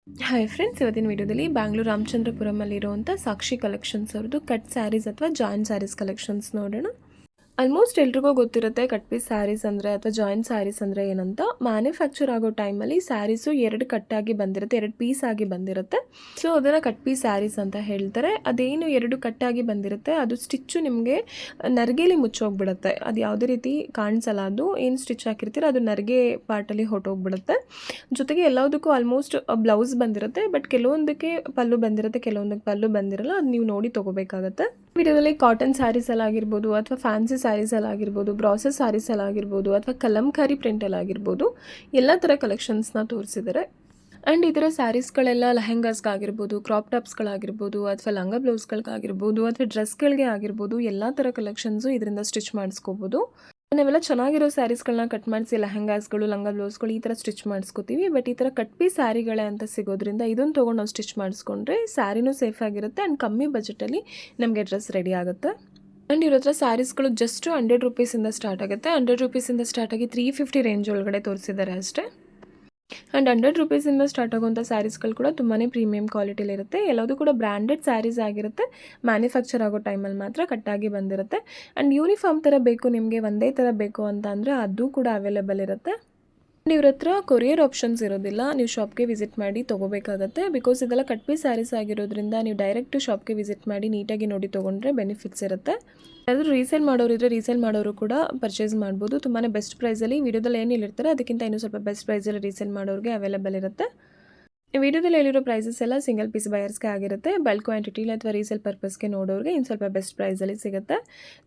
Hi friends, ಇವತ್ತಿನ ವಿಡಿಯೋದಲ್ಲಿ ಬ್ಯಾಂಗ್ಳೂರು ರಾಮಚಂದ್ರಪುರಮಲ್ಲಿರುವಂಥ ಸಾಕ್ಷಿ collections ಅವ್ರದ್ದು ಕಟ್ ಸ್ಯಾರೀಸ್ ಅಥವಾ ಜಾಯಿಂಟ್ ಸ್ಯಾರೀಸ್ ಕಲೆಕ್ಷನ್ಸ್ ನೋಡೋಣ. ಆಲ್ಮೋಸ್ಟ್ ಎಲ್ರಿಗೂ ಗೊತ್ತಿರುತ್ತೆ ಕಟ್ ಪೀಸ್ ಸ್ಯಾರೀಸ್ ಅಂದರೆ ಅಥವಾ ಜಾಯಿಂಟ್ ಸ್ಯಾರೀಸ್ ಅಂದರೆ ಏನಂತ. ಮ್ಯಾನುಫ್ಯಾಕ್ಚರ್ ಆಗೋ ಟೈಮಲ್ಲಿ ಸ್ಯಾರೀಸು ಎರಡು ಕಟ್ಟಾಗಿ ಬಂದಿರುತ್ತೆ, ಎರಡು ಪೀಸ್ ಆಗಿ ಬಂದಿರುತ್ತೆ. ಸೊ ಅದನ್ನು ಕಟ್ ಪೀಸ್ ಸ್ಯಾರೀಸ್ ಅಂತ ಹೇಳ್ತಾರೆ. ಅದೇನು ಎರಡು ಕಟ್ಟಾಗಿ ಬಂದಿರುತ್ತೆ ಅದು ಸ್ಟಿಚ್ಚು ನಿಮಗೆ ನರ್ಗೆಲಿ ಮುಚ್ಚೋಗ್ಬಿಡುತ್ತೆ. ಅದು ಯಾವುದೇ ರೀತಿ ಕಾಣಿಸಲ್ಲ. ಅದು ಏನು ಸ್ಟಿಚ್ ಹಾಕಿರ್ತೀರ ಅದು ನರ್ಗೆ ಪಾರ್ಟಲ್ಲಿ ಹೊಟ್ಟೋಗ್ಬಿಡುತ್ತೆ. ಜೊತೆಗೆ ಎಲ್ಲದಕ್ಕೂ ಆಲ್ಮೋಸ್ಟ್ ಬ್ಲೌಸ್ ಬಂದಿರುತ್ತೆ, ಬಟ್ ಕೆಲವೊಂದಕ್ಕೆ ಪಲ್ಲು ಬಂದಿರುತ್ತೆ, ಕೆಲವೊಂದಕ್ಕೆ ಪಲ್ಲು ಬಂದಿರಲ್ಲ. ಅದು ನೀವು ನೋಡಿ ತೊಗೋಬೇಕಾಗತ್ತೆ. ವಿಡಿಯೋದಲ್ಲಿ ಕಾಟನ್ ಸ್ಯಾರೀಸ್ ಎಲ್ಲ ಆಗಿರ್ಬೋದು ಅಥವಾ ಫ್ಯಾನ್ಸಿ ಸ್ಯಾರೀಸ್ ಎಲ್ಲ ಆಗಿರ್ಬೋದು, ಬ್ರಾಸಸ್ ಸ್ಯಾರೀಸ್ ಎಲ್ಲ ಆಗಿರ್ಬೋದು ಅಥವಾ ಕಲಂಕಾರಿ ಪ್ರಿಂಟಲ್ಲಿ ಆಗಿರ್ಬೋದು, ಎಲ್ಲ ಥರ ಕಲೆಕ್ಷನ್ಸ್ನ ತೋರಿಸಿದ್ದಾರೆ. ಆ್ಯಂಡ್ ಇದರ ಸ್ಯಾರೀಸ್ಗಳೆಲ್ಲ ಲೆಹೆಂಗಾಸ್ಗಾಗಿರ್ಬೋದು, ಕ್ರಾಪ್ ಟಾಪ್ಸ್ಗಳಾಗಿರ್ಬೋದು ಅಥವಾ ಲಂಗ ಬ್ಲೌಸ್ಗಳಿಗಾಗಿರ್ಬೋದು ಅಥವಾ ಡ್ರೆಸ್ಗಳಿಗೆ ಆಗಿರ್ಬೋದು, ಎಲ್ಲ ಥರ ಕಲೆಕ್ಷನ್ಸು ಇದರಿಂದ ಸ್ಟಿಚ್ ಮಾಡಿಸ್ಕೋಬೋದು. ನಾವೆಲ್ಲ ಚೆನ್ನಾಗಿರೋ ಸ್ಯಾರೀಸ್ಗಳನ್ನ ಕಟ್ ಮಾಡಿಸಿ ಲೆಹೆಂಗಾಸ್ಗಳು, ಲಂಗ ಬ್ಲೌಸ್ಗಳು ಈ ಥರ ಸ್ಟಿಚ್ ಮಾಡಿಸ್ಕೋತೀವಿ. ಬಟ್ ಈ ಥರ ಕಟ್ ಪೀಸ್ ಸ್ಯಾರಿಗಳೇ ಅಂತ ಸಿಗೋದ್ರಿಂದ ಇದನ್ನು ತೊಗೊಂಡು ನಾವು ಸ್ಟಿಚ್ ಮಾಡಿಸ್ಕೊಂಡ್ರೆ ಸ್ಯಾರಿನೂ ಸೇಫ್ ಆಗಿರುತ್ತೆ ಆ್ಯಂಡ್ ಕಮ್ಮಿ ಬಜೆಟಲ್ಲಿ ನಮಗೆ ಡ್ರೆಸ್ ರೆಡಿ ಆಗುತ್ತೆ. ಆ್ಯಂಡ್ ಇವ್ರ ಹತ್ರ ಸ್ಯಾರೀಸ್ಗಳು ಜಸ್ಟ್ 100 ರುಪೀಸಿಂದ ಸ್ಟಾರ್ಟ್ ಆಗುತ್ತೆ. 100 ರುಪೀಸಿಂದ ಸ್ಟಾರ್ಟ್ ಆಗಿ 350 ರೇಂಜ್ ಒಳಗಡೆ ತೋರಿಸಿದ್ದಾರೆ ಅಷ್ಟೇ. ಆ್ಯಂಡ್ 100 ರುಪೀಸಿಂದ ಸ್ಟಾರ್ಟ್ ಆಗುವಂಥ ಸ್ಯಾರೀಸ್ಗಳು ಕೂಡ ತುಂಬಾ ಪ್ರೀಮಿಯಂ ಕ್ವಾಲಿಟಿಲಿರುತ್ತೆ. ಎಲ್ಲದೂ ಕೂಡ ಬ್ರ್ಯಾಂಡೆಡ್ ಸ್ಯಾರೀಸ್ ಆಗಿರುತ್ತೆ. ಮ್ಯಾನುಫ್ಯಾಕ್ಚರ್ ಆಗೋ ಟೈಮಲ್ಲಿ ಮಾತ್ರ ಕಟ್ಟಾಗಿ ಬಂದಿರುತ್ತೆ. ಆ್ಯಂಡ್ ಯೂನಿಫಾರ್ಮ್ ಥರ ಬೇಕು ನಿಮಗೆ, ಒಂದೇ ಥರ ಬೇಕು ಅಂತ ಅಂದರೆ ಅದು ಕೂಡ ಅವೈಲೇಬಲ್ ಇರುತ್ತೆ. ಇವ್ರ ಹತ್ರ ಕೊರಿಯರ್ ಆಪ್ಷನ್ಸ್ ಇರೋದಿಲ್ಲ. ನೀವು ಶಾಪ್ಗೆ ವಿಸಿಟ್ ಮಾಡಿ ತೊಗೋಬೇಕಾಗತ್ತೆ. ಬಿಕಾಸ್ ಇದೆಲ್ಲ ಕಟ್ ಪೀಸ್ ಸ್ಯಾರೀಸ್ ಆಗಿರೋದ್ರಿಂದ ನೀವು ಡೈರೆಕ್ಟು ಶಾಪ್ಗೆ ವಿಸಿಟ್ ಮಾಡಿ ನೀಟಾಗಿ ನೋಡಿ ತೊಗೊಂಡ್ರೆ ಬೆನಿಫಿಟ್ಸ್ ಇರುತ್ತೆ. ಯಾರಾದರೂ ರೀಸೇಲ್ ಮಾಡೋರು ಇದ್ದರೆ ರೀಸೇಲ್ ಮಾಡೋರು ಕೂಡ ಪರ್ಚೇಸ್ ಮಾಡ್ಬೋದು. ತುಂಬಾ ಬೆಸ್ಟ್ ಪ್ರೈಸಲ್ಲಿ ವಿಡಿಯೋದಲ್ಲಿ ಏನು ಹೇಳಿರ್ತಾರೆ ಅದಕ್ಕಿಂತ ಇನ್ನೂ ಸ್ವಲ್ಪ ಬೆಸ್ಟ್ ಪ್ರೈಸಲ್ಲಿ ರೀಸೇಲ್ ಮಾಡೋರಿಗೆ ಅವೈಲೇಬಲ್ ಇರುತ್ತೆ. ವಿಡಿಯೋದಲ್ಲಿ ಹೇಳಿರೋ ಪ್ರೈಸಸ್ ಎಲ್ಲ ಸಿಂಗಲ್ ಪೀಸ್ ಬಯರ್ಸ್ಗೆ ಆಗಿರುತ್ತೆ. ಬಲ್ಕ್ ಕ್ವಾಂಟಿಟಿಲಿ ಅಥವಾ ರೀಸೇಲ್ ಪರ್ಪಸ್ಗೆ ನೋಡೋರಿಗೆ ಇನ್ನು ಸ್ವಲ್ಪ ಬೆಸ್ಟ್ ಪ್ರೈಸಲ್ಲಿ ಸಿಗುತ್ತೆ.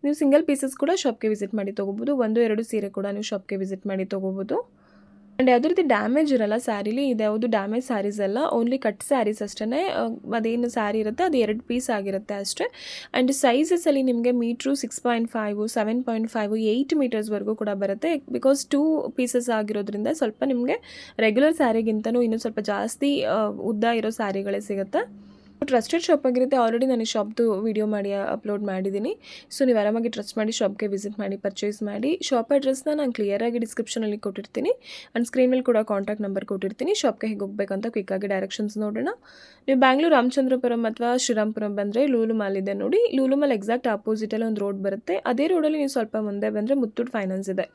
ನೀವು ಸಿಂಗಲ್ ಪೀಸಸ್ ಕೂಡ ಶಾಪ್ಗೆ ವಿಸಿಟ್ ಮಾಡಿ ತೊಗೋಬೋದು. 1-2 ಸೀರೆ ಕೂಡ ನೀವು ಶಾಪ್ಗೆ ವಿಸಿಟ್ ಮಾಡಿ ತೊಗೋಬೋದು. ಆ್ಯಂಡ್ ಯಾವುದೇ ರೀತಿ ಡ್ಯಾಮೇಜ್ ಇರಲ್ಲ ಸ್ಯಾರಿಲಿ. ಇದ್ಯಾವುದು ಡ್ಯಾಮೇಜ್ ಸ್ಯಾರೀಸ್ ಅಲ್ಲ, ಓನ್ಲಿ ಕಟ್ ಸ್ಯಾರೀಸ್ ಅಷ್ಟೇ. ಅದೇನು ಸ್ಯಾರಿ ಇರುತ್ತೆ ಅದು 2 ಪೀಸ್ ಆಗಿರುತ್ತೆ ಅಷ್ಟೇ. ಆ್ಯಂಡ್ ಸೈಜಸಲ್ಲಿ ನಿಮಗೆ ಮೀಟ್ರು 6.5, 7.5, 8 ಮೀಟರ್ಸ್ವರೆಗೂ ಕೂಡ ಬರುತ್ತೆ. ಬಿಕಾಸ್ 2 ಪೀಸಸ್ ಆಗಿರೋದ್ರಿಂದ ಸ್ವಲ್ಪ ನಿಮಗೆ ರೆಗ್ಯುಲರ್ ಸ್ಯಾರಿಗಿಂತನೂ ಇನ್ನೂ ಸ್ವಲ್ಪ ಜಾಸ್ತಿ ಉದ್ದ ಇರೋ ಸ್ಯಾರಿಗಳೇ ಸಿಗುತ್ತೆ. ಟ್ರಸ್ಟೆಡ್ ಶಾಪ್ ಆಗಿರುತ್ತೆ. ಆಲ್ರೆಡಿ ನಾನು ಈ ಶಾಪ್ದು ವಿಡಿಯೋ ಮಾಡಿ ಅಪ್ಲೋಡ್ ಮಾಡಿದ್ದೀನಿ. ಸೊ ನೀವು ಆರಾಮಾಗಿ ಟ್ರಸ್ಟ್ ಮಾಡಿ ಶಾಪ್ಗೆ ವಿಸಿಟ್ ಮಾಡಿ ಪರ್ಚೇಸ್ ಮಾಡಿ. ಶಾಪ್ ಅಡ್ರೆಸ್ನ ನಾನು ಕ್ಲಿಯರಾಗಿ ಡಿಸ್ಕ್ರಿಪ್ಷನಲ್ಲಿ ಕೊಟ್ಟಿರ್ತೀನಿ. ಆ್ಯಂಡ್ ಸ್ಕ್ರೀನ್ ಮೇಲೆ ಕೂಡ ಕಾಂಟ್ಯಾಕ್ಟ್ ನಂಬರ್ ಕೊಟ್ಟಿರ್ತೀನಿ. ಶಾಪ್ಗೆ ಹೇಗೆ ಹೋಗಬೇಕಂತ ಕ್ವಿಕ್ಕಾಗಿ ಡೈರೆಕ್ಷನ್ಸ್ ನೋಡೋಣ. ನೀವು ಬ್ಯಾಂಗ್ಳೂರು ರಾಮಚಂದ್ರಪುರಂ ಅಥವಾ ಶ್ರೀರಾಮ್ಪುರಂ ಬಂದರೆ ಲೂಲು ಮಾಲ್ ಇದೆ ನೋಡಿ. ಲೂಲು ಮಾಲ್ ಎಕ್ಸಾಕ್ಟ್ ಆಪೋಸಿಟಲ್ಲಿ ಒಂದು ರೋಡ್ ಬರುತ್ತೆ. ಅದೇ ರೋಡಲ್ಲಿ ನೀವು ಸ್ವಲ್ಪ ಮುಂದೆ ಬಂದರೆ ಮುತ್ತೂಟ್ ಫೈನಾನ್ಸ್ ಇದೆ.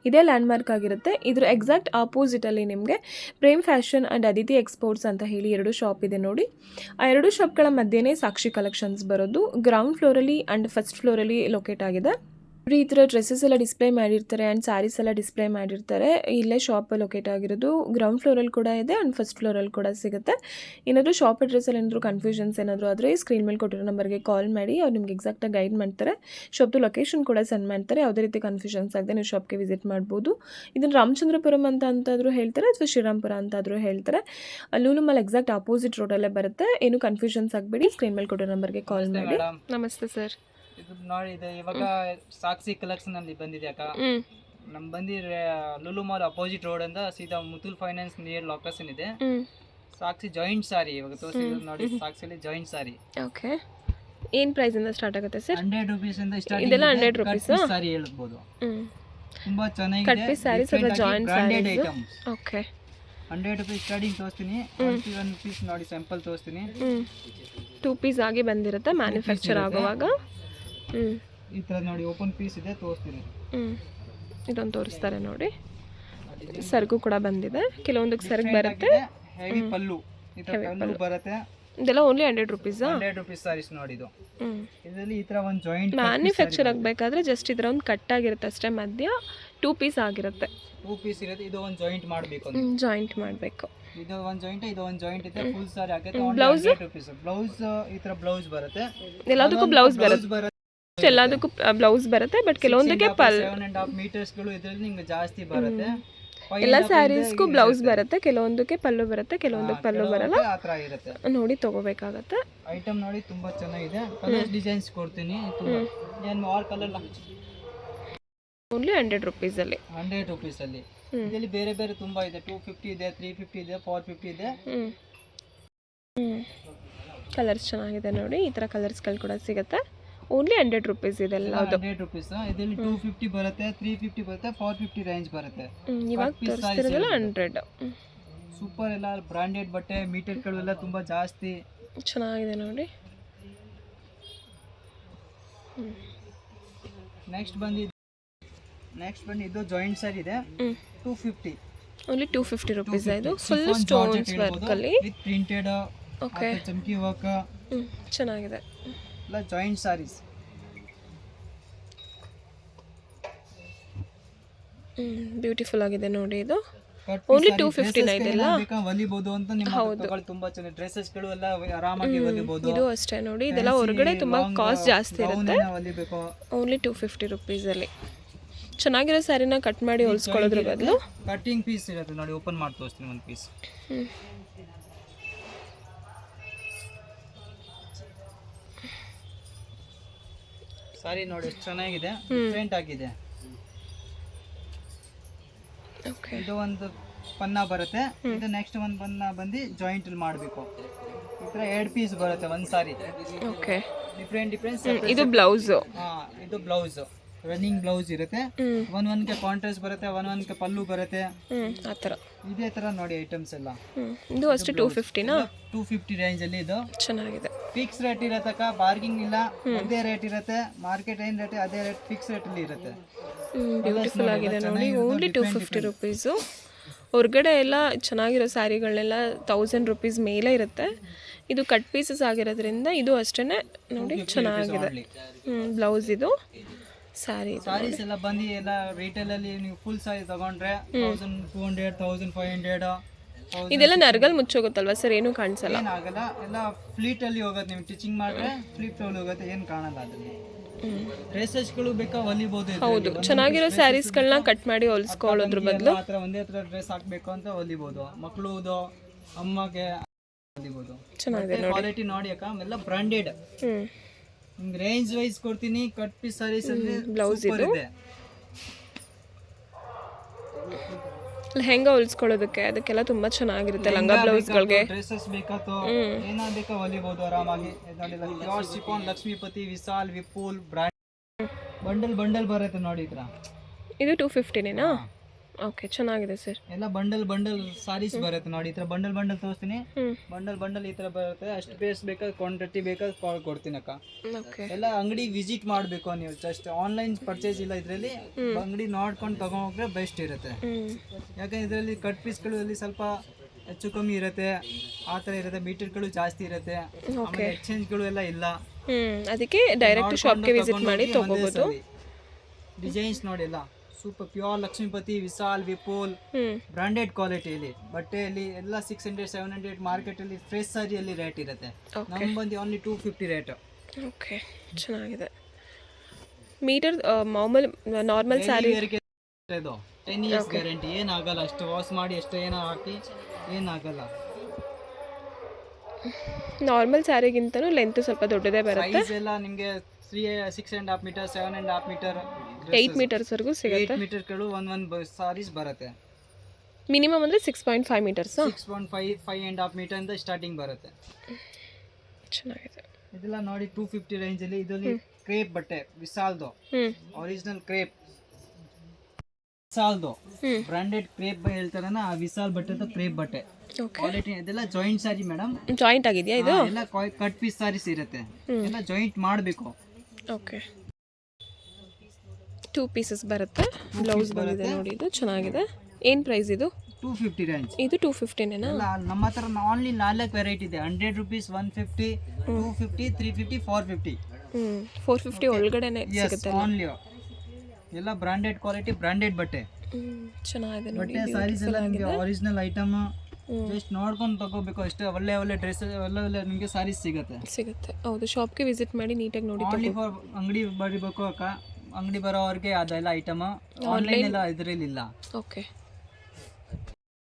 ಇದೇ ಲ್ಯಾಂಡ್ಮಾರ್ಕ್ ಆಗಿರುತ್ತೆ. ಇದ್ರ ಎಕ್ಸಾಕ್ಟ್ ಆಪೋಸಿಟಲ್ಲಿ ನಿಮಗೆ Prem fashion and Aditi exports ಅಂತ ಹೇಳಿ 2 ಶಾಪ್ ಇದೆ ನೋಡಿ. ಆ 2 ಶಾಪ್ಗಳ ಮಧ್ಯೆನೇ ಸಾಕ್ಷಿ ಕಲೆಕ್ಷನ್ಸ್ ಬರೋದು. ಗ್ರೌಂಡ್ ಫ್ಲೋರಲ್ಲಿ ಆ್ಯಂಡ್ ಫಸ್ಟ್ ಫ್ಲೋರಲ್ಲಿ ಲೊಕೇಟ್ ಆಗಿದೆ. ಈ ಥರ ಡ್ರೆಸ್ಸಸ್ ಎಲ್ಲ ಡಿಸ್ಪ್ಲೇ ಮಾಡಿರ್ತಾರೆ ಆ್ಯಂಡ್ ಸ್ಯಾರೀಸ್ ಎಲ್ಲ ಡಿಸ್ಪ್ಲೇ ಮಾಡಿರ್ತಾರೆ. ಇಲ್ಲೇ ಶಾಪ್ ಲೊಕೇಟ್ ಆಗಿರೋದು. ಗ್ರೌಂಡ್ ಫ್ಲೋರಲ್ಲಿ ಕೂಡ ಇದೆ ಆ್ಯಂಡ್ ಫಸ್ಟ್ ಫ್ಲೋರಲ್ಲಿ ಕೂಡ ಸಿಗುತ್ತೆ. ಏನಾದರೂ ಶಾಪ್ ಅಡ್ರೆಸ್ಸಲ್ಲಿ ಏನಾದರೂ ಕನ್ಫ್ಯೂಷನ್ಸ್ ಏನಾದರೂ ಆದರೆ ಸ್ಕ್ರೀನ್ ಮೇಲೆ ಕೊಟ್ಟಿರೋ ನಂಬರ್ಗೆ ಕಾಲ್ ಮಾಡಿ ಅವ್ರು ನಿಮ್ಗೆ ಎಕ್ಸಾಕ್ಟಾಗಿ ಗೈಡ್ ಮಾಡ್ತಾರೆ. ಶಾಪ್ದು ಲೊಕೇಶನ್ ಕೂಡ ಸೆಂಡ್ ಮಾಡ್ತಾರೆ. ಯಾವುದೇ ರೀತಿ ಕನ್ಫ್ಯೂಷನ್ಸ್ ಆಗದೆ ನೀವು ಶಾಪ್ಗೆ ವಿಸಿಟ್ ಮಾಡ್ಬೋದು. ಇದನ್ನು ರಾಮಚಂದ್ರಪುರಂ ಅಂತಾದರೂ ಹೇಳ್ತಾರೆ ಅಥವಾ ಶ್ರೀರಾಮ್ಪುರ ಅಂತಾದರೂ ಹೇಳ್ತಾರೆ. ಲೂಲು ಮಾಲ್ ಎಕ್ಸಾಕ್ಟ್ ಆಪೋಸಿಟ್ ರೋಡಲ್ಲೇ ಬರುತ್ತೆ. ಏನು ಕನ್ಫ್ಯೂಷನ್ಸ್ ಆಗಬೇಡಿ. ಸ್ಕ್ರೀನ್ ಮೇಲೆ ಕೊಟ್ಟಿರೋ ನಂಬರ್ಗೆ ಕಾಲ್ ಮಾಡಿ. ನಮಸ್ತೆ ಸರ್. ಇದು ನೋಡಿ, ಇದು ಇವಾಗ ಸಾಕ್ಷಿ ಕಲೆಕ್ಷನ್ ಅಲ್ಲಿ ಬಂದಿದೆ ಅಕ್ಕ. ನಮ್ ಬಂದಿದ್ರೆ ಲುಲು ಮಾಲ್ ಅಪೋಸಿಟ್ ರೋಡ್ ಅಂತ ಸೀದಾ ಮುತ್ತೂಟ್ ಫೈನಾನ್ಸ್ ನಿಯರ್ ಲೊಕೇಶನ್ ಇದೆ. ಸಾಕ್ಷಿ ಜಾಯಿಂಟ್ ಸಾರಿ ಇವಾಗ ತೋರಿಸಿದ್ರು ನೋಡಿ. ಸಾಕ್ಷಿಲಿ ಜಾಯಿಂಟ್ ಸಾರಿ. ಓಕೆ, ಏನು ಪ್ರೈಸ್ ಇಂದ ಸ್ಟಾರ್ಟ್ ಆಗುತ್ತೆ ಸರ್? 100 ರೂಪೀಸ್ ಇಂದ ಸ್ಟಾರ್ಟ್. ಇದೆಲ್ಲ 100 ರೂಪೀಸ್ ಸಾರಿ ಹೇಳ್ಬೋದು. ತುಂಬಾ ಚೆನ್ನಾಗಿದೆ. ಕಟ್ ಪೀಸ್ ಸ್ಯಾರೀಸ್ ಅಥವಾ joint branded sarees. Items. Okay, 100 rupees starting ತೋರಿಸ್ತೀನಿ. 1 ಪೀಸ್ ನೋಡಿ ಸ್ಯಾಂಪಲ್ ತೋರಿಸ್ತೀನಿ. 2 ಪೀಸ್ ಆಗಿ ಬಂದಿರುತ್ತೆ ಮ್ಯಾನುಫ್ಯಾಕ್ಚರ್ ಆಗುವಾಗ. ಈ ತರ ನೋಡಿ ಓಪನ್ ಪೀಸ್ ಇದೆ, ತೋರಿಸ್ತೀನಿ. ಇದೊಂದು ತೋರಿಸ್ತಾರೆ ನೋಡಿ. ಸರ್ಗು ಕೂಡ ಬಂದಿದೆ. ಕೆಲವೊಂದಕ್ಕೆ ಸರ್ಗ್ ಬರುತ್ತೆ. ಹೆವಿ ಪಲ್ಲು, ಈ ತರ ಪಲ್ಲು ಬರುತ್ತೆ. ಇದೆಲ್ಲ ಓನ್ಲಿ 100 ರೂಪೀಸ್. 100 ರೂಪೀಸ್ ಸಾರೀಸ್ ನೋಡಿ. ಇದು ಇದರಲ್ಲಿ ಈ ತರ ಒಂದು ಜಾಯಿಂಟ್ ಮ್ಯಾನುಫ್ಯಾಕ್ಚರ್ ಆಗಬೇಕಾದ್ರೆ ಜಸ್ಟ್ ಇದರ ಒಂದು ಕಟ್ ಆಗಿರುತ್ತೆ ಅಷ್ಟೇ. ಮಧ್ಯ 2 ಪೀಸ್ ಆಗಿರುತ್ತೆ. 2 ಪೀಸ್ ಇರುತ್ತೆ. ಇದು ಒಂದು ಜಾಯಿಂಟ್ ಮಾಡಬೇಕು. ಜಾಯಿಂಟ್ ಮಾಡಬೇಕು. ಇದು ಒಂದು ಜಾಯಿಂಟ್, ಇದು ಒಂದು ಜಾಯಿಂಟ್ ಇದೆ. ಫುಲ್ ಸಾರಿ ಆಗುತ್ತೆ. Blouse 100 rupees. ಬ್ಲೌಸ್ ಈ ತರ ಬ್ಲೌಸ್ ಬರುತ್ತೆ. ಎಲ್ಲದಕ್ಕೂ ಬ್ಲೌಸ್ ಬರುತ್ತೆ. ಎಲ್ಲದಕ್ಕೂ ಬ್ಲೌಸ್ ಬರುತ್ತೆ. ಬಟ್ ಕೆಲವೊಂದಕ್ಕೆ 7.5 ಮೀಟರ್ಸ್ಗಳು ಇದರಲ್ಲಿ ನಿಮಗೆ ಜಾಸ್ತಿ ಬರುತ್ತೆ. ಎಲ್ಲ ಸ್ಯಾರೀಸ್ಗೂ ಬ್ಲೌಸ್ ಬರುತ್ತೆ. ಕೆಲವೊಂದಕ್ಕೆ ಪಲ್ಲು ಬರುತ್ತೆ, ಕೆಲವೊಂದಕ್ಕೆ ಪಲ್ಲು ಬರಲ್ಲ. ಆ ತರ ಇರುತ್ತೆ. ನೋಡಿ ತಗೋಬೇಕಾಗತ್ತೆ. ಐಟಮ್ ನೋಡಿ ತುಂಬಾ ಚೆನ್ನಾಗಿದೆ. ಕಲರ್ ಡಿಸೈನ್ಸ್ ಕೊಡ್ತೀನಿ. ಏನು ಆರ್ ಕಲರ್ ಓನ್ಲಿ 100 ರೂಪೀಸ್ ಅಲ್ಲಿ. 100 ರೂಪೀಸ್ ಅಲ್ಲಿ. ಇದರಲ್ಲಿ ಬೇರೆ ಬೇರೆ ತುಂಬಾ ಇದೆ. 250 ಇದೆ, 350 ಇದೆ, 450 ಇದೆ. ಕಲರ್ಸ್ ಚೆನ್ನಾಗಿದೆ ನೋಡಿ. ಈ ತರ ಕಲರ್ಸ್ಗಳು ಕೂಡ ಸಿಗುತ್ತೆ. ಓನ್ಲಿ 100 ರೂಪೀಸ್ ಇದೆಲ್ಲ. 100 ರೂಪೀಸ್. ಇದರಲ್ಲಿ 250 ಬರುತ್ತೆ, 350 ಬರುತ್ತೆ, 450 ರೇಂಜ್ ಬರುತ್ತೆ. ಇವಾಗ ತೋರಿಸ್ತಿರೋದಲ್ಲ 100. ಸೂಪರ್ ಎಲ್ಲ ಬ್ರಾಂಡೆಡ್ ಬಟ್ಟೆ, ಮೀಟರ್ಗಳು ಎಲ್ಲ ತುಂಬ ಜಾಸ್ತಿ. ಚೆನ್ನಾಗಿದೆ ನೋಡಿ. ನೆಕ್ಸ್ಟ್ ಬಂದು ಇದು ಜಾಯಿಂಟ್ ಸ್ಯಾರಿ ಇದೆ, 250. Only 250 rupees. ಇದು ಫುಲ್ ಸ್ಟೋನ್ಸ್ ವರ್ಕಲ್ಲಿ ವಿತ್ ಪ್ರಿಂಟೆಡ್ ಓಕೆ ಚಮ್ಕಿ ವರ್ಕ್ ಚೆನ್ನಾಗಿದೆ. ಎಲ್ಲ ಜಾಯಿಂಟ್ ಸ್ಯಾರೀಸ್. ಬ್ಯೂಟಿಫುಲ್ ಆಗಿದೆ ನೋಡಿ. ಇದು ಓನ್ಲಿ 250 ಇದೆಲ್ಲ ಹೊಲಿಬಹುದು ಅಂತ ನಿಮ್ಮ ತುಂಬಾ ಚೆನ್ನಾಗಿ ಡ್ರೆಸ್ಸಸ್ಗಳು ಎಲ್ಲ ಆರಾಮಾಗಿ ಹೊಲಿಬಹುದು. ಇದು ಅಷ್ಟೇ ನೋಡಿ, ಇದೆಲ್ಲ ಹೊರಗಡೆ ತುಂಬಾ ಕಾಸ್ಟ್ ಜಾಸ್ತಿ ಇರುತ್ತೆ. ಹೊಲಿಬೇಕು. ಓನ್ಲಿ 250 ರುಪೀಸಲ್ಲಿ ಚೆನ್ನಾಗಿರೋ ಸ್ಯಾರಿನ ಕಟ್ ಮಾಡಿ ಹೊಲಿಸ್ಕೊಳ್ಳೋದ್ರ ಬದಲು ಕಟ್ಟಿಂಗ್ ಪೀಸ್ ಇರುತ್ತೆ ನೋಡಿ. ಓಪನ್ ಮಾಡಿ ತೋರಿಸ್ತೀನಿ ಒಂದು ಪೀಸ್. ಸಾರಿ ನೋಡಿ ಎಷ್ಟು ಚೆನ್ನಾಗಿದೆ, ಡಿಫ್ರೆಂಟ್ ಆಗಿದೆ. ಇದು ಒಂದು ಪನ್ನ ಬರುತ್ತೆ. ಇದು ನೆಕ್ಸ್ಟ್ ಒಂದು ಪನ್ನ ಬಂದು ಜಾಯಿಂಟ್ ಅಲ್ಲಿ ಮಾಡಬೇಕು. ಈ ತರ 2 ಪೀಸ್ ಬರುತ್ತೆ ಒಂದು ಸಾರಿ. Okay different. ಇದು ಬ್ಲೌಸ್. ಇದು ಬ್ಲೌಸ್, ರನ್ನಿಂಗ್ ಬ್ಲೌಸ್ ಇರುತ್ತೆ. ಒಂದೊಂದಕ್ಕೆ ಕಾಂಟ್ರಾಸ್ಟ್ ಬರುತ್ತೆ, ಒಂದೊಂದಕ್ಕೆ ಪಲ್ಲು ಬರುತ್ತೆ. ಆ ಥರ ಇದೇ ತರ ನೋಡಿ ಐಟಮ್ಸ್ ಎಲ್ಲ. ಇದು ಅಷ್ಟು 250ನಾ? 250 ರೇಂಜ್ ಅಲ್ಲಿ. ಇದು ಚೆನ್ನಾಗಿದೆ. ಫಿಕ್ಸ್ ರೇಟ್ ಇರತ್ತಕ್ಕ, ಬಾರ್ಗಿಂಗ್ ಇಲ್ಲ. ಅದೇ ರೇಟ್ ಇರುತ್ತೆ, ಮಾರ್ಕೆಟ್ ಏನ್ ರೇಟ್ ಅದೇ ರೇಟ್, ಫಿಕ್ಸ್ ರೇಟ್ ಅಲ್ಲಿ ಇರುತ್ತೆ. ಬ್ಯೂಟಿಫುಲ್ ಆಗಿದೆ ನೋಡಿ. Only 250 rupees. ಹೊರಗಡೆ ಎಲ್ಲ ಚೆನ್ನಾಗಿರೋ ಸ್ಯಾರಿಗಳನ್ನೆಲ್ಲ 1000 ರುಪೀಸ್ ಮೇಲೆ ಇರುತ್ತೆ. ಇದು ಕಟ್ ಪೀಸಸ್ ಆಗಿರೋದ್ರಿಂದ ಇದು ಅಷ್ಟೇ ನೋಡಿ ಚೆನ್ನಾಗಿದೆ. ಬ್ಲೌಸ್ ಇದು ಸಾರೀಸ್ ಎಲ್ಲ ಬಂದು ಎಲ್ಲ ರಿಟೇಲ್ ಅಲ್ಲಿ ನೀವು ಫುಲ್ ಸಾರಿ ತಗೊಂಡ್ರೆ 1200 1500. ಇದೆಲ್ಲ ನರ್ಗಲ್ ಮುಚ್ಚೋಗುತ್ತಲ್ವಾ ಸರ್? ಏನು ಕಾಣಿಸಲ್ಲ, ಏನಾಗಲ್ಲ. ಎಲ್ಲ ಫ್ಲೀಟ್ ಅಲ್ಲಿ ಹೋಗುತ್ತೆ. ನೀವು ಸ್ಟಿಚಿಂಗ್ ಮಾಡಿದ್ರೆ ಫ್ಲೀಟ್ ಅಲ್ಲಿ ಹೋಗುತ್ತೆ, ಏನು ಕಾಣಲ್ಲ. ಅದರಲ್ಲಿ ಡ್ರೆಸ್ಸಸ್ಗಳು ಬೇಕಾ ಹೊಲಿಬಹುದು. ಹೌದು, ಚೆನ್ನಾಗಿರೋ ಸ್ಯಾರೀಸ್ಗಳನ್ನ ಕಟ್ ಮಾಡಿ ಹೊಲಿಸ್ಕೊಳ್ಳೋದ್ರ ಬದಲು ಒಂದೇ ತರ ಡ್ರೆಸ್ ಹಾಕ್ಬೇಕು ಅಂತ ಹೊಲಿಬಹುದು. ಮಕ್ಕಳುದು ಅಮ್ಮಗೆ ಹೊಲಿಬಹುದು. ಚೆನ್ನಾಗಿದೆ. ಕ್ವಾಲಿಟಿ ನೋಡಿ ಅಕ್ಕ, ಎಲ್ಲ ಬ್ರಾಂಡೆಡ್. ನಿಮ್ಗೆ ರೇಂಜ್ ವೈಸ್ ಕೊಡ್ತೀನಿ. ಕಟ್ ಪೀಸ್ ಸಾರೀಸ್ ಅಲ್ಲಿ ಬ್ಲೌಸ್ ಇದೆ. ಲೆಹಂಗಾ ಹೊಲಿಸ್ಕೊಳ್ಳೋದಕ್ಕೆ ಅದಕ್ಕೆಲ್ಲ ತುಂಬಾ ಚೆನ್ನಾಗಿರುತ್ತೆ. ಲಂಗ ಬ್ಲೌಸ್ಗಳಿಗೆ ಡ್ರೆಸ್ಸಸ್ ಬೇಕಾತೋ ಏನಾದ್ರು ಬೇಕಾ ಹೊಲಿಬಹುದು ಆರಾಮಾಗಿ. Pure chiffon, Lakshmipati, Vishal, Vipul brand bundle ಬರುತ್ತೆ ನೋಡಿ. ಇದ್ರ ಇದು 250ನೇನಾ? ಓಕೆ, ಚೆನ್ನಾಗಿದೆ ಸರ್. ಎಲ್ಲ ಬಂಡಲ್ ಸಾರೀಸ್ ಬರುತ್ತೆ ನೋಡಿ. ಈ ತರ ಬಂಡಲ್ ತೋರಿಸ್ತೀನಿ. ಬಂಡಲ್ ಈ ತರ ಬರುತ್ತೆ. ಅಷ್ಟು ಪೀಸ್ ಬೇಕಾ, ಕ್ವಾಂಟಿಟಿ ಬೇಕಾ ಕೊಡ್ತೀನಿ ಅಕ್ಕ. ಎಲ್ಲ ಅಂಗಡಿ ವಿಸಿಟ್ ಮಾಡಬೇಕು ನೀವು. ಜಸ್ಟ್ ಆನ್ಲೈನ್ ಪರ್ಚೇಸ್ ಇಲ್ಲ ಇದರಲ್ಲಿ. ಅಂಗಡಿ ನೋಡ್ಕೊಂಡು ತಗೊಂಡ್ರೆ ಬೆಸ್ಟ್ ಇರುತ್ತೆ. ಯಾಕಂದ್ರೆ ಇದರಲ್ಲಿ ಕಟ್ ಪೀಸ್ಗಳು ಅಲ್ಲಿ ಸ್ವಲ್ಪ ಹೆಚ್ಚು ಕಮ್ಮಿ ಇರುತ್ತೆ, ಆ ಥರ ಇರುತ್ತೆ. ಮೀಟರ್ಗಳು ಜಾಸ್ತಿ ಇರುತ್ತೆ, ಆಮೇಲೆ ಎಕ್ಸ್ಚೇಂಜ್ಗಳು ಎಲ್ಲ ಇಲ್ಲ. ಅದಕ್ಕೆ ಡೈರೆಕ್ಟ್ ಶಾಪ್ಗೆ ವಿಸಿಟ್ ಮಾಡಿ ತಗೋಬಹುದು. ಡಿಸೈನ್ಸ್ ನೋಡಿ ಎಲ್ಲ super pure Lakshmipati, Vishal, Vipul branded ಕ್ವಾಲಿಟಿಯಲ್ಲಿ ಬಟ್ಟೆಯಲ್ಲಿ ಎಲ್ಲ 600 700 ಮಾರ್ಕೆಟ್ ಅಲ್ಲಿ ಫ್ರೆಶ್ ಸಾರಿಯಲ್ಲಿ ರೇಟ್ ಇರುತ್ತೆ. ನಮ್ಮ ಬಂದು ಓನ್ಲಿ 250 ರೇಟ್. ಓಕೆ, ಚೆನ್ನಾಗಿದೆ. ಮೀಟರ್ ಮಾಮೂಲಿ ನಾರ್ಮಲ್ ಸ್ಯಾರಿ ಇದು 10 ಇಯರ್ಸ್ ಗ್ಯಾರಂಟಿ, ಏನಾಗಲ್ಲ. ಅಷ್ಟು ವಾಶ್ ಮಾಡಿ ಅಷ್ಟು ಏನೋ ಹಾಕಿ ಏನಾಗಲ್ಲ. ನಾರ್ಮಲ್ ಸ್ಯಾರಿಗಿಂತನೂ ಲೆಂತ್ ಸ್ವಲ್ಪ ದೊಡ್ಡದೇ ಬರುತ್ತೆ. ಸೈಜ್ ಎಲ್ಲ ನಿಮಗೆ 6.5 ಮೀಟರ್, 7.5 ಮೀಟರ್, 8 ಮೀಟರ್ಸ್ವರೆಗೂ ಸಿಗುತ್ತೆ. 8 ಮೀಟರ್ಗಳು ಒಂದು ಸಾರೀಸ್ ಬರುತ್ತೆ. ಮಿನಿಮಮ್ ಅಂದರೆ 6.5 ಮೀಟರ್ಸ್, 6.5 5.5 ಮೀಟರ್ ಇಂದ ಸ್ಟಾರ್ಟಿಂಗ್ ಬರುತ್ತೆ. ಚೆನ್ನಾಗಿದೆ. ಇದೆಲ್ಲ ನೋಡಿ 250 ರೇಂಜ್ ಅಲ್ಲಿ. ಇದರಲ್ಲಿ ಕ್ರೇಪ್ ಬಟ್ಟೆ, ವಿಶಾಲ್ದು ಒರಿಜಿನಲ್ ಕ್ರೇಪ್, ವಿಶಾಲ್ದು ಬ್ರಾಂಡೆಡ್ ಕ್ರೇಪ್ ಹೇಳ್ತಾರನ, ಆ ವಿಶಾಲ್ ಬಟ್ಟೆದು ಕ್ರೇಪ್ ಬಟ್ಟೆ ಕ್ವಾಲಿಟಿ. ಇದೆಲ್ಲ ಜಾಯಿಂಟ್ ಸಾರಿ ಮೇಡಮ್. ಜಾಯಿಂಟ್ ಆಗಿದೆಯಾ ಇದು? ಎಲ್ಲ ಕಟ್ ಪೀಸ್ ಸಾರೀಸ್ ಇರುತ್ತೆ, ಎಲ್ಲ ಜಾಯಿಂಟ್ ಮಾಡಬೇಕು. ಓಕೆ, 2 ಪೀಸಸ್ ಬರುತ್ತೆ. ಬ್ಲೌಸ್ ಬಂದಿದೆ ನೋಡಿ. ಇದು ಚೆನ್ನಾಗಿದೆ. ಏನು ಪ್ರೈಸ್ ಇದು? 250 ರೇಂಜ್. ಇದು 250ನೇನಾ? ನಮ್ಮ ಹತ್ರ ಓನ್ಲಿ 4 ವೆರೈಟಿ ಇದೆ. 100 ರುಪೀಸ್, 150, 250, 350, 450. 450 ಒಳಗಡೆನೆ ಸಿಗುತ್ತೆ ಓನ್ಲಿ. ಎಲ್ಲ ಬ್ರಾಂಡೆಡ್ ಕ್ವಾಲಿಟಿ, ಬ್ರಾಂಡೆಡ್ ಬಟ್ಟೆ. ಚೆನ್ನಾಗಿದೆ ನೋಡಿ. ಬಟ್ಟೆ ಸಾರೀಸ್ ಎಲ್ಲ ನಿಮಗೆ ಒರಿಜಿನಲ್ ಐಟಮ್. ಜಸ್ಟ್ ನೋಡ್ಕೊಂಡು ತಗೋಬೇಕು ಅಷ್ಟೇ. ಒಳ್ಳೆ ಡ್ರೆಸ್, ಒಳ್ಳೆ ನಿಮಗೆ ಸಾರೀಸ್ ಸಿಗುತ್ತೆ. ಹೌದು, ಶಾಪ್ಗೆ ವಿಸಿಟ್ ಮಾಡಿ ನೀಟಾಗಿ ನೋಡಿ. ಓನ್ಲಿ ಫಾರ್ ಅಂಗಡಿ ಬರಬೇಕು ಅಕ್ಕ. ಅಂಗಡಿ ಬರೋವ್ರಿಗೆ ಅದೆಲ್ಲ ಐಟಮ್, ಆನ್ಲೈನ್ ಎಲ್ಲ ಇದರಲ್ಲಿ ಇಲ್ಲ. ಓಕೆ,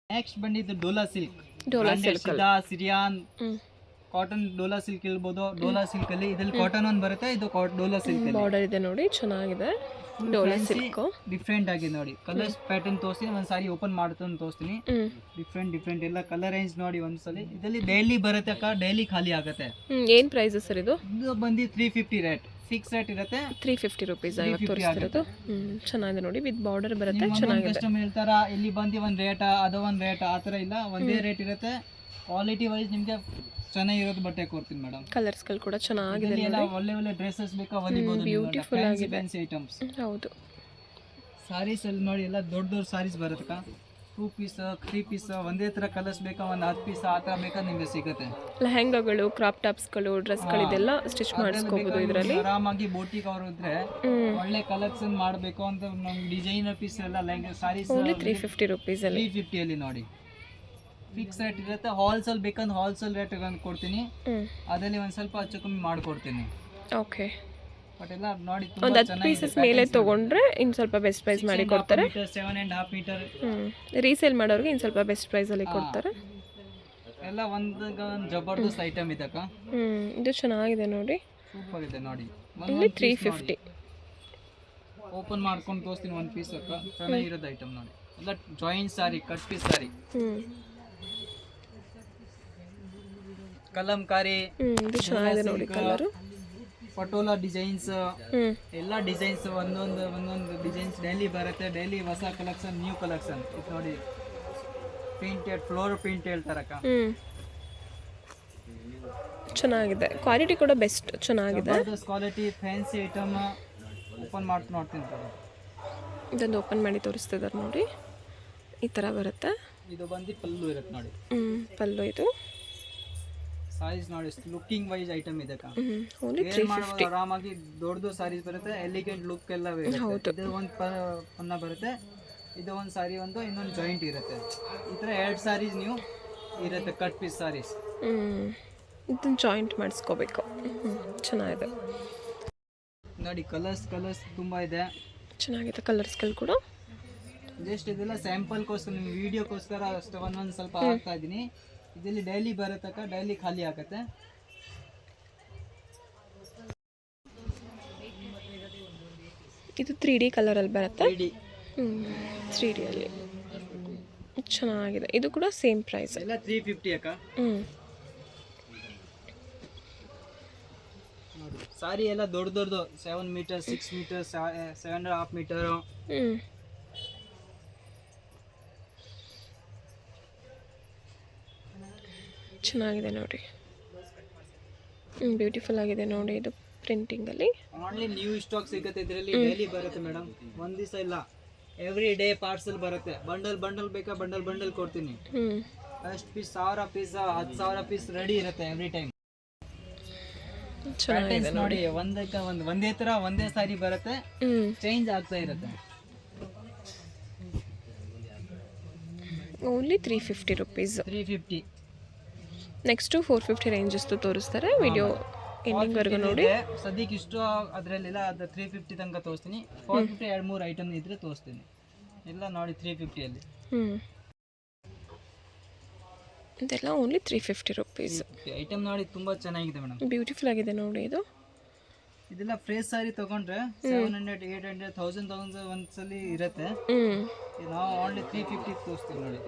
ನೆಕ್ಸ್ಟ್ ಬಂದಿದ್ದು ಡೋಲಾ ಸಿಲ್ಕ್. ಸಿರಿಯಾನ್ ಕಾಟನ್ ಡೋಲಾ ಸಿಲ್ಕ್ ಇರ್ಬೋದು. ಡೋಲಾ ಸಿಲ್ಕ್ ಅಲ್ಲಿ ಇದ್ರಲ್ಲಿ ಕಾಟನ್ ಒಂದು ಬರುತ್ತೆ, ಇದು ಡೋಲಾ ಸಿಲ್ಕ್ ಬಾರ್ಡರ್ ಇದೆ ನೋಡಿ, ಚೆನ್ನಾಗಿದೆ. ಡೋಲಾ ಸಿಲ್ಕ್ ಡಿಫ್ರೆಂಟ್ ಆಗಿದೆ ನೋಡಿ. ಕಲರ್ಸ್ ಪ್ಯಾಟರ್ನ್ ತೋರಿಸ್ತೀನಿ. ಒಂದು ಸಾರಿ ಓಪನ್ ಮಾಡ್ಕೊಂಡು ತೋರಿಸ್ತೀನಿ. ಡಿಫ್ರೆಂಟ್ ಎಲ್ಲ ಕಲರ್ ರೇಂಜ್ ನೋಡಿ ಒಂದ್ಸಲಿ. ಇದರಲ್ಲಿ ಡೈಲಿ ಬರುತ್ತೆ ಅಕ್ಕ, ಡೈಲಿ ಖಾಲಿ ಆಗುತ್ತೆ. ಏನು ಪ್ರೈಸ್ ಸರ್ ಇದು? ಇದು ಬಂದು 350 ರೇಟ್. ಫಿಕ್ಸ್ ರೇಟ್ ಇರುತ್ತೆ 350 ರುಪೀಸ್ ಇವತ್ತು 350 ತೋರಿಸ್ತಿರೋದು. ಚೆನ್ನಾಗಿದೆ ನೋಡಿ, ವಿತ್ ಬಾರ್ಡರ್ ಬರುತ್ತೆ, ಚೆನ್ನಾಗಿದೆ. ಕಸ್ಟಮರ್ ಹೇಳ್ತಾರ ಇಲ್ಲಿ ಬಂದು ಒಂದು ರೇಟ್ ಅದು ಒಂದು ರೇಟ್ ಆ ಥರ ಇಲ್ಲ, ಒಂದೇ ರೇಟ್ ಇರುತ್ತೆ. ಕ್ವಾಲಿಟಿ ವೈಸ್ ನಿಮಗೆ ಚೆನ್ನಾಗಿರೋದು ಬಟ್ಟೆ ಕೊಡ್ತೀನಿ ಮೇಡಮ್. ಕಲರ್ಸ್ಗಳು ಕೂಡ ಚೆನ್ನಾಗಿದೆ, ಎಲ್ಲ ಒಳ್ಳೆ ಒಳ್ಳೆ ಡ್ರೆಸ್ಸಸ್ ಬೇಕಾ ಹೊಲಿಬೋದು. ಬ್ಯೂಟಿಫುಲ್ ಆಗಿದೆ. Fancy items. ಹೌದು, ಸಾರೀಸ್ ಅಲ್ಲಿ ನೋಡಿ ಎಲ್ಲ ದೊಡ್ಡ ದೊಡ್ಡ ಸಾರೀಸ್ ಬರುತ್ತಕ್ಕ. 2 ಪೀಸ್ 3 ಪೀಸ್ ಒಂದೇ ಥರ ಕಲರ್ಸ್ ಬೇಕಾ, ಒಂದು 10 ಪೀಸ್ ಆ ಥರ ಬೇಕಾ ನಿಮಗೆ ಸಿಗುತ್ತೆ. ಲೆಹೆಂಗಾಗಳು, ಕ್ರಾಪ್ ಟಾಪ್ಸ್ಗಳು, ಡ್ರೆಸ್ಗಳು ಇದೆಲ್ಲ ಸ್ಟಿಚ್ ಮಾಡಿಸ್ಕೋಬಹುದು ಇದರಲ್ಲಿ. ಆರಾಮಾಗಿ ಬೋಟಿಗೆ ಅವರು ಇದ್ರೆ ಒಳ್ಳೆ ಕಲೆಕ್ಷನ್ ಮಾಡಬೇಕು ಅಂತ ನಮ್ಗೆ ಡಿಸೈನರ್ ಪೀಸ್ ಎಲ್ಲ ಲೆಹಂಗಾ ಸಾರೀಸ್ ಓನ್ಲಿ 350 ರುಪೀಸ್ ಅಲ್ಲಿ. 350 ಅಲ್ಲಿ ನೋಡಿ ಫಿಕ್ಸ್ ರೇಟ್ ಇರುತ್ತೆ. ಹೋಲ್ಸೇಲ್ ಬೇಕಂದ್ರೆ ಹೋಲ್ಸೇಲ್ ರೇಟ್ ಕೊಡ್ತೀನಿ, ಅದರಲ್ಲಿ ಒಂದು ಸ್ವಲ್ಪ ಹೆಚ್ಚು ಕಮ್ಮಿ ಮಾಡಿಕೊಡ್ತೀನಿ. ಓಕೆ, ಬಟ್ ಎಲ್ಲ ನೋಡಿ ಒಂದು 10 ಪೀಸಸ್ ಮೇಲೆ ತೊಗೊಂಡ್ರೆ ಇನ್ನು ಸ್ವಲ್ಪ ಬೆಸ್ಟ್ ಪ್ರೈಸ್ ಮಾಡಿ ಕೊಡ್ತಾರೆ. 7.5 ಮೀಟರ್ ರೀಸೇಲ್ ಮಾಡೋರಿಗೆ ಇನ್ನು ಸ್ವಲ್ಪ ಬೆಸ್ಟ್ ಪ್ರೈಸಲ್ಲಿ ಕೊಡ್ತಾರೆ. ಎಲ್ಲ ಒಂದು ಜಬರ್ದಸ್ತ್ ಐಟಮ್ ಇದಕ್ಕ. ಇದು ಚೆನ್ನಾಗಿದೆ ನೋಡಿ, ಸೂಪರ್ ಇದೆ ನೋಡಿ. ಇಲ್ಲಿ 350. ಓಪನ್ ಮಾಡ್ಕೊಂಡು ತೋರಿಸ್ತೀನಿ ಒಂದು ಪೀಸ್ ಅಕ್ಕ. ಚೆನ್ನಾಗಿರೋದು ಐಟಮ್ ನೋಡಿ. ಎಲ್ಲ ಜಾಯಿಂಟ್ ಸಾರಿ, ಕಟ್ ಪೀಸ್ ಸಾರಿ, ಕಲಂಕಾರಿ. ಇದು ಚೆನ್ನಾಗಿದೆ ನೋಡಿ ಕಲರ್. ಪಟೋಲಾ ಡಿಸೈನ್ಸ್, ಎಲ್ಲ ಡಿಸೈನ್ಸ್ ಒಂದೊಂದು ಡಿಸೈನ್ಸ್ ಡೈಲಿ ಬರುತ್ತೆ. ಡೈಲಿ ಹೊಸ ಕಲೆಕ್ಷನ್, ನ್ಯೂ ಕಲೆಕ್ಷನ್. ಇದು ನೋಡಿ ಪ್ರಿಂಟೆಡ್ ಫ್ಲೋರ್ ಪ್ರಿಂಟ್ ಹೇಳ್ತಾರಕ್ಕ. ಚೆನ್ನಾಗಿದೆ, ಕ್ವಾಲಿಟಿ ಕೂಡ ಬೆಸ್ಟ್ ಚೆನ್ನಾಗಿದೆ. Quality fancy item. ಓಪನ್ ಮಾಡಿ ನೋಡ್ತೀನಿ. ಇದೊಂದು ಓಪನ್ ಮಾಡಿ ತೋರಿಸ್ತಿದ್ದಾರೆ ನೋಡಿ, ಈ ಥರ ಬರುತ್ತೆ. ಇದು ಬಂದು ಪಲ್ಲು ಇರುತ್ತೆ ನೋಡಿ. ಪಲ್ಲು ಇದು ಸೈಜ್ ನೋಡಿ, ಲುಕಿಂಗ್ ವೈಸ್ ಐಟಮ್ ಇದೆ. ಓನ್ಲಿ 350. ಆರಾಮಾಗಿ ದೊಡ್ಡದು ಸಾರೀಸ್ ಬರುತ್ತೆ, ಎಲಿಗೆಂಟ್ ಲುಕ್ ಎಲ್ಲ ಹೌದು. ಇದು ಒಂದು ಪನ್ನ ಬರುತ್ತೆ, ಇದು ಒಂದು ಸಾರಿ ಒಂದು ಇನ್ನೊಂದು ಜಾಯಿಂಟ್ ಇರುತ್ತೆ. ಈ ಥರ 2 ಸಾರೀಸ್ ನೀವು ಇರುತ್ತೆ, ಕಟ್ ಪೀಸ್ ಸಾರೀಸ್. ಇದನ್ನ ಜಾಯಿಂಟ್ ಮಾಡಿಸ್ಕೋಬೇಕು. ಚೆನ್ನಾಗಿದೆ ನೋಡಿ. ಕಲರ್ಸ್ ತುಂಬ ಇದೆ, ಚೆನ್ನಾಗಿದೆ ಕಲರ್ಸ್ಗಳು ಕೂಡ. ಜಸ್ಟ್ ಇದೆಲ್ಲ ಸ್ಯಾಂಪಲ್ಗೋಸ್ಕರ, ನಿಮ್ಮ ವಿಡಿಯೋಗೋಸ್ಕರ ಅಷ್ಟು ಒಂದೊಂದು ಸ್ವಲ್ಪ ಹಾಕ್ತಾ ಇದ್ದೀನಿ. ಇದರಲ್ಲಿ ಡೈಲಿ ಬರುತ್ತಕ್ಕ, ಡೈಲಿ ಖಾಲಿ ಆಗುತ್ತೆ. ಇದು 3D ಕಲರಲ್ಲಿ ಬರುತ್ತೆ. 3D ಅಲ್ಲಿ ಚೆನ್ನಾಗಿದೆ. ಇದು ಕೂಡ ಸೇಮ್ ಪ್ರೈಸ್, ಎಲ್ಲ 350 ಅಕ್ಕ. ನೋಡಿ ಸಾರಿ ಎಲ್ಲ ದೊಡ್ಡದು 7 ಮೀಟರ್ 6 ಮೀಟರ್ 7.5 ಮೀಟರು. ಚೆನ್ನಾಗಿದೆ ನೋಡಿ, ಬ್ಯೂಟಿಫುಲ್ ಆಗಿದೆ ನೋಡಿ. ಇದು ಪ್ರಿಂಟಿಂಗ್ ಅಲ್ಲಿ ಓನ್ಲಿ ನ್ಯೂ ಸ್ಟಾಕ್ ಸಿಗುತ್ತೆ ಇದರಲ್ಲಿ. ಡೈಲಿ ಬರುತ್ತೆ ಮೇಡಮ್, ಒಂದ್ ದಿವಸ ಇಲ್ಲ, ಎವ್ರಿ ಡೇ ಪಾರ್ಸಲ್ ಬರುತ್ತೆ. ಬಂಡಲ್ ಬೇಕಾ, ಬಂಡಲ್ ಕೊಡ್ತೀನಿ. ಅಷ್ಟು ಪೀಸ್ 1000 ಪೀಸ್ 10,000 ಪೀಸ್ ರೆಡಿ ಇರುತ್ತೆ ಎವ್ರಿ ಟೈಮ್. ಚೆನ್ನಾಗಿದೆ ನೋಡಿ, ಒಂದೇ ತರ ಒಂದೇ ಸಾರಿ ಬರುತ್ತೆ, ಚೇಂಜ್ ಆಗ್ತಾ ಇರುತ್ತೆ. Only 350 rupees. 350. ನೆಕ್ಸ್ಟ್ 450 ರೇಂಜಸ್ ತೋರಿಸ್ತಾರೆ. ವಿಡಿಯೋ ಎಂಡಿಂಗ್ ವರೆಗೂ ನೋಡಿ. ಸದ್ಯಕ್ಕೆ ಇಷ್ಟು ಅದರಲ್ಲೆಲ್ಲ ಅದು 350 ತನಕ ತೋರಿಸ್ತೀನಿ. 450 2-3 ಐಟಮ್ ಇದ್ರೆ ತೋರಿಸ್ತೀನಿ. ಎಲ್ಲ ನೋಡಿ 350 ಅಲ್ಲಿ. ಇದೆಲ್ಲ ಓನ್ಲಿ 350 ರುಪೀಸ್. ಐಟಮ್ ನೋಡಿ ತುಂಬಾ ಚೆನ್ನಾಗಿದೆ ಮೇಡಮ್, ಬ್ಯೂಟಿಫುಲ್ ಆಗಿದೆ ನೋಡಿ. ಇದೆಲ್ಲ ಫ್ರೆಶ್ ಸಾರಿ ತಗೊಂಡ್ರೆ 700 800 1000 ಒಂದ್ಸಲಿ ಇರುತ್ತೆ. ನಾವು ಓನ್ಲಿ 350 ತೋರಿಸ್ತೀವಿ ನೋಡಿ.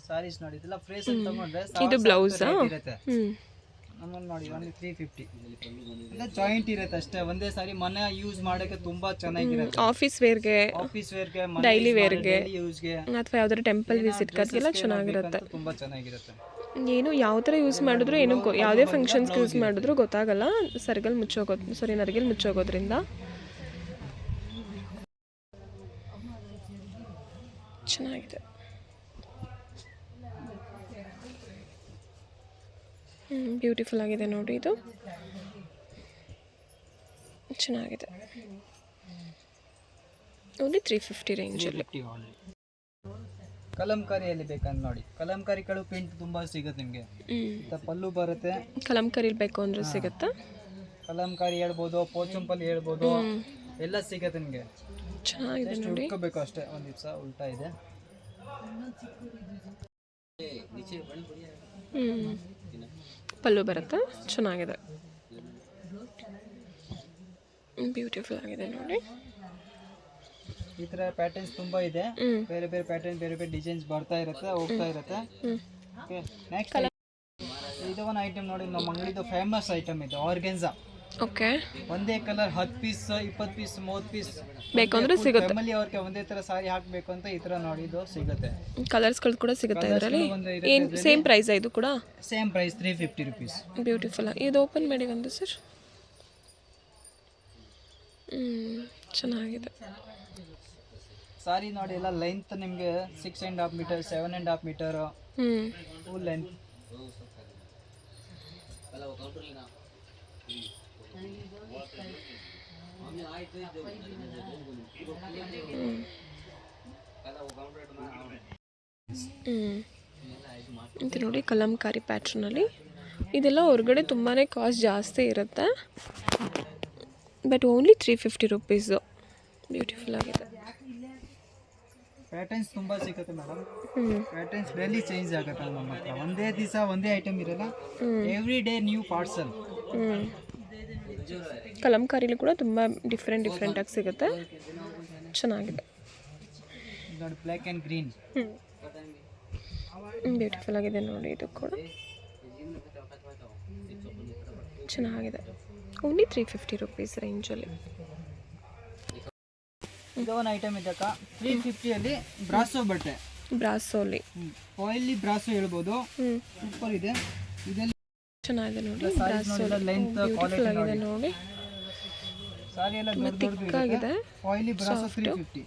ಸಾರೀಸ್ ನೋಡಿ, ಇದೆಲ್ಲ ಫ್ರೆಶ್ ಅಂತ ತಗೊಂಡ್ರೆ ಇದು ಬ್ಲೌಸ್ ಇರುತ್ತೆ. ನಮ್ಮಲ್ಲಿ ನೋಡಿ ಓನ್ಲಿ 350. ಇಲ್ಲ ಜಾಯಿಂಟ್ ಇರುತ್ತೆ ಅಷ್ಟೇ, ಒಂದೇ ಸಾರಿ ಮನೆ ಯೂಸ್ ಮಾಡೋಕ್ಕೆ ತುಂಬಾ ಚೆನ್ನಾಗಿರುತ್ತೆ. ಆಫೀಸ್ ವೇರ್ಗೆ, ಡೈಲಿ ವೇರ್ಗೆ, ಅಥವಾ ಯಾವ್ದಾದ್ರು ಟೆಂಪಲ್ ವಿಸಿಟ್ಗೆಲ್ಲ ಚೆನ್ನಾಗಿರುತ್ತೆ. ತುಂಬಾ ಚೆನ್ನಾಗಿರುತ್ತೆ. ಏನು ಯಾವ ಥರ ಯೂಸ್ ಮಾಡಿದ್ರು, ಏನು ಯಾವುದೇ ಫಂಕ್ಷನ್ಸ್ಗೆ ಯೂಸ್ ಮಾಡಿದ್ರು ಗೊತ್ತಾಗಲ್ಲ. ನರಗಿಲ್ ಮುಚ್ಚೋಗೋದ್ರಿಂದ ಚೆನ್ನಾಗಿದೆ. ಬ್ಯೂಟಿಫುಲ್ ಆಗಿದೆ ನೋಡಿ. ಇದು ಚೆನ್ನಾಗಿದೆ, ಓನ್ಲಿ 350 ರೇಂಜಲ್ಲಿ. ಕಲಂಕಾರಿಯಲ್ಲಿ ಬೇಕಂತ ನೋಡಿ, ಕಲಂಕಾರಿಗಳು ಪ್ರಿಂಟ್ ತುಂಬಾ ಸಿಗುತ್ತೆ ನಿಮಗೆ. ಪಲ್ಲು ಬರುತ್ತೆ, ಕಲಂಕಾರಿ ಬೇಕು ಅಂದ್ರೆ ಸಿಗುತ್ತಾ. ಕಲಂಕಾರಿ ಹೇಳ್ಬೋದು, ಪೋಚಂಪಲ್ಲಿ ಹೇಳ್ಬೋದು, ಎಲ್ಲ ಸಿಗುತ್ತೆ ನಿಮಗೆ. ಚೆನ್ನಾಗಿದೆ ನೋಡಿ. ಹುಡ್ಕೋಬೇಕು ಅಷ್ಟೇ, ಒಂದು ದಿವಸ ಉಲ್ಟಾ ಇದೆ. ಪಲ್ಲು ಬರುತ್ತೆ, ಚೆನ್ನಾಗಿದೆ, ಬ್ಯೂಟಿಫುಲ್ ಆಗಿದೆ ನೋಡಿ. ಈ ತರ ಪ್ಯಾಟರ್ನ್ಸ್ ತುಂಬಾ ಇದೆ, ಬೇರೆ ಬೇರೆ ಪ್ಯಾಟರ್ನ್ ಬೇರೆ ಬೇರೆ ಡಿಸೈನ್ಸ್ ಬರ್ತಾ ಇರುತ್ತೆ, ಹೋಗ್ತಾ ಇರುತ್ತೆ. ನೆಕ್ಸ್ಟ್ ಇದು ಒಂದು ಐಟಮ್ ನೋಡಿ, ನಮ್ಮ ಅಂಗಡಿದು ಫೇಮಸ್ ಐಟಮ್ ಇದು ಆರ್ಗೆನ್ಸಾ. ಓಕೆ, ಒಂದೇ ಕಲರ್ 10 ಪೀಸ್ 20 ಪೀಸ್ 30 ಪೀಸ್ ಬೇಕಂದ್ರೆ ಸಿಗುತ್ತೆ. ಫ್ಯಾಮಿಲಿ ಅವ್ರಿಗೆ ಒಂದೇ ತರ ಸಾರಿ ಹಾಕಬೇಕು ಅಂತ ಈ ತರ ನೋಡಿ ಇದು ಸಿಗುತ್ತೆ. ಕಲರ್ಸ್ಗಳು ಕೂಡ ಸಿಗುತ್ತೆ ಇದರಲ್ಲಿ. ಒಂದು ಏನು ಸೇಮ್ ಪ್ರೈಸ್ ಇದು ಕೂಡ? Same price 350 rupees. ಬ್ಯೂಟಿಫುಲ್. ಇದು ಓಪನ್ ಮಾಡಿ ಒಂದು ಸರ್. ಚೆನ್ನಾಗಿದೆ ಸಾರಿ ನೋಡಿ. ಎಲ್ಲ ಲೆಂತ್ ನಿಮಗೆ 6.5 ಮೀಟರ್ 7.5 ಮೀಟರ್ ಫುಲ್ ಲೆಂತ್. ಇದು ನೋಡಿ ಕಲಂಕಾರಿ ಪ್ಯಾಟ್ರನಲ್ಲಿ. ಇದೆಲ್ಲ ಹೊರಗಡೆ ತುಂಬಾ ಕಾಸ್ಟ್ ಜಾಸ್ತಿ ಇರುತ್ತೆ, ಬಟ್ ಓನ್ಲಿ 350 ರುಪೀಸು. ಬ್ಯೂಟಿಫುಲ್ ಆಗಿದೆ. ಪ್ಯಾಟರ್ನ್ಸ್ ತುಂಬ ಸಿಗುತ್ತೆ ಮೇಡಮ್. ಪ್ಯಾಟರ್ನ್ಸ್ ಡೈಲಿ ಚೇಂಜ್ ಆಗುತ್ತೆ ನಮ್ಮ ಹತ್ರ. ಒಂದೇ ದಿವಸ ಒಂದೇ ಐಟಮ್ ಇರಲ್ಲ, ಎವ್ರಿ ಡೇ ನ್ಯೂ ಪಾರ್ಸಲ್. ಕಲಂಕಾರಿಲಿ ಕೂಡ ತುಂಬ ಡಿಫ್ರೆಂಟ್ ಆಗಿ ಸಿಗುತ್ತೆ. ಚೆನ್ನಾಗಿದೆ ನೋಡಿ, ಬ್ಲ್ಯಾಕ್ ಆ್ಯಂಡ್ ಗ್ರೀನ್. ಬ್ಯೂಟಿಫುಲ್ ಆಗಿದೆ ನೋಡಿ. ಇದು ಕೂಡ ಚೆನ್ನಾಗಿದೆ. ಓನ್ಲಿ 350 ರುಪೀಸ್ ರೇಂಜಲ್ಲಿ. ಇದು ಒಂದು ಐಟಮ್ ಇದಕ್ಕ 350 ಅಲ್ಲಿ ಬ್ರಾಸೋ ಬಟ್ಟೆ. ಬ್ರಾಸೋಲಿ ಫಾಯಿಲಿ ಬ್ರಾಸೋ ಹೇಳ್ಬೋದು. ಸೂಪರ್ ಇದೆ. ಇದೆಲ್ಲ ಚೆನ್ನಾಗಿದೆ ನೋಡಿ. ಲೆಂತ್ ಬ್ಯೂಟಿಫುಲ್ ಆಗಿದೆ ನೋಡಿ. ಸಾರಿ ಎಲ್ಲ ದೊಡ್ಡ ತಿಕ್ಕಾಗಿದೆ. ಫಾಯಿಲಿ ಬ್ರಾಸೋ 350.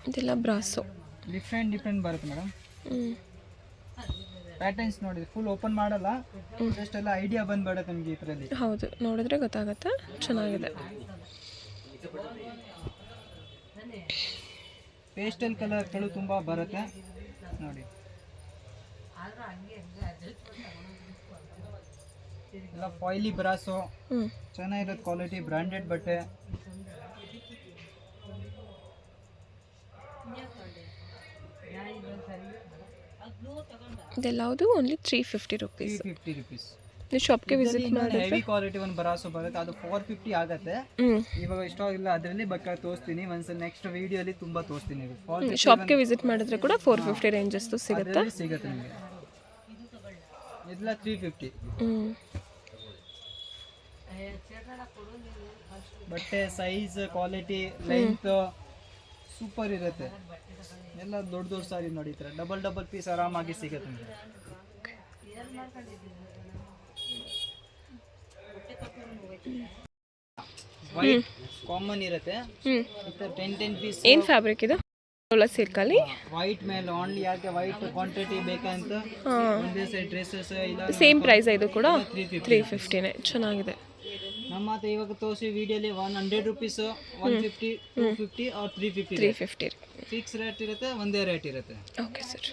ಇದೆಲ್ಲ ಬ್ರಾಸೋ ಡಿಫ್ರೆಂಟ್ ಬರುತ್ತೆ ಮೇಡಮ್. ಪ್ಯಾಟರ್ನ್ಸ್ ನೋಡಿ, ಫುಲ್ ಓಪನ್ ಮಾಡಲ್ಲ, ಜಸ್ಟ್ ಎಲ್ಲ ಐಡಿಯಾ ಬಂದ್ಬಿಡುತ್ತೆ ನಿಮಗೆ ಇದರಲ್ಲಿ. ಹೌದು, ನೋಡಿದ್ರೆ ಗೊತ್ತಾಗುತ್ತೆ. ಚೆನ್ನಾಗಿದೆ. ಪೇಸ್ಟಲ್ ಕಲರ್ಗಳು ತುಂಬ ಬರುತ್ತೆ ನೋಡಿ. ಎಲ್ಲ ಫಾಯಿಲಿ ಬ್ರಾಸೋ, ಚೆನ್ನಾಗಿರೋದು ಕ್ವಾಲಿಟಿ, ಬ್ರಾಂಡೆಡ್ ಬಟ್ಟೆ. ಇದೆಲ್ಲವುದು ಓನ್ಲಿ 350 ರುಪೀಸ್. 350 ರುಪೀಸ್. ನೀವು ಶಾಪ್ಗೆ ವಿಸಿಟ್ ಮಾಡಿದ್ರೆ ಹೆವಿ ಕ್ವಾಲಿಟಿ ಒಂದು ಬ್ರಾಸೋ ಬರುತ್ತೆ, ಅದು 450 ಆಗುತ್ತೆ. ಇವಾಗ ಇಷ್ಟವಾಗಿಲ್ಲ, ಅದರಲ್ಲಿ ಬೇಕಾದ್ರೆ ತೋರಿಸ್ತೀನಿ ಒಂದ್ಸಲ ನೆಕ್ಸ್ಟ್ ವಿಡಿಯೋಲಿ ತುಂಬ ತೋರಿಸ್ತೀನಿ. ಶಾಪ್ಗೆ ವಿಸಿಟ್ ಮಾಡಿದ್ರೆ ಕೂಡ 450 ರೇಂಜಸ್ದು ಸಿಗುತ್ತೆ. ಸಿಗುತ್ತೆ ನಿಮಗೆ. ಇದೆಲ್ಲ 350. ಬಟ್ಟೆ ಸೈಜ್ ಕ್ವಾಲಿಟಿ ಲೆಂತ್ ಸೂಪರ್ ಇರುತ್ತೆ. ಎಲ್ಲ ದೊಡ್ಡ ಸಾರಿ ನೋಡಿ, ಈ ಥರ ಡಬಲ್ ಪೀಸ್ ಆರಾಮಾಗಿ ಸಿಗುತ್ತೆ ನಿಮಗೆ. ವೈಟ್ ಕಾಮನ್ ಇರುತ್ತೆ. 10 ಪೀಸ್. ಏನು ಫ್ಯಾಬ್ರಿಕ್ ಇದು? ಸಿಲ್ಕಲ್ಲಿ ವೈಟ್ ಮೇಲೆ ಓನ್ಲಿ ಯಾಕೆ ವೈಟ್ ಕ್ವಾಂಟಿಟಿ ಬೇಕಂತ ಒಂದೇ ಸೈಡ್ ಡ್ರೆಸ್ಸಸ್ ಇಲ್ಲ. ಸೇಮ್ ಪ್ರೈಸ್ ಇದು ಕೂಡ 350ನೇ. ಚೆನ್ನಾಗಿದೆ. ನಮ್ಮ ಹತ್ರ ಇವಾಗ ತೋರಿಸಿ ವಿಡಿಯೋಲಿ 100 ರುಪೀಸ್ 150 250 ಆರ್ 350 350 ಫಿಕ್ಸ್ ರೇಟ್ ಇರುತ್ತೆ, ಒಂದೇ ರೇಟ್ ಇರುತ್ತೆ. Okay sir.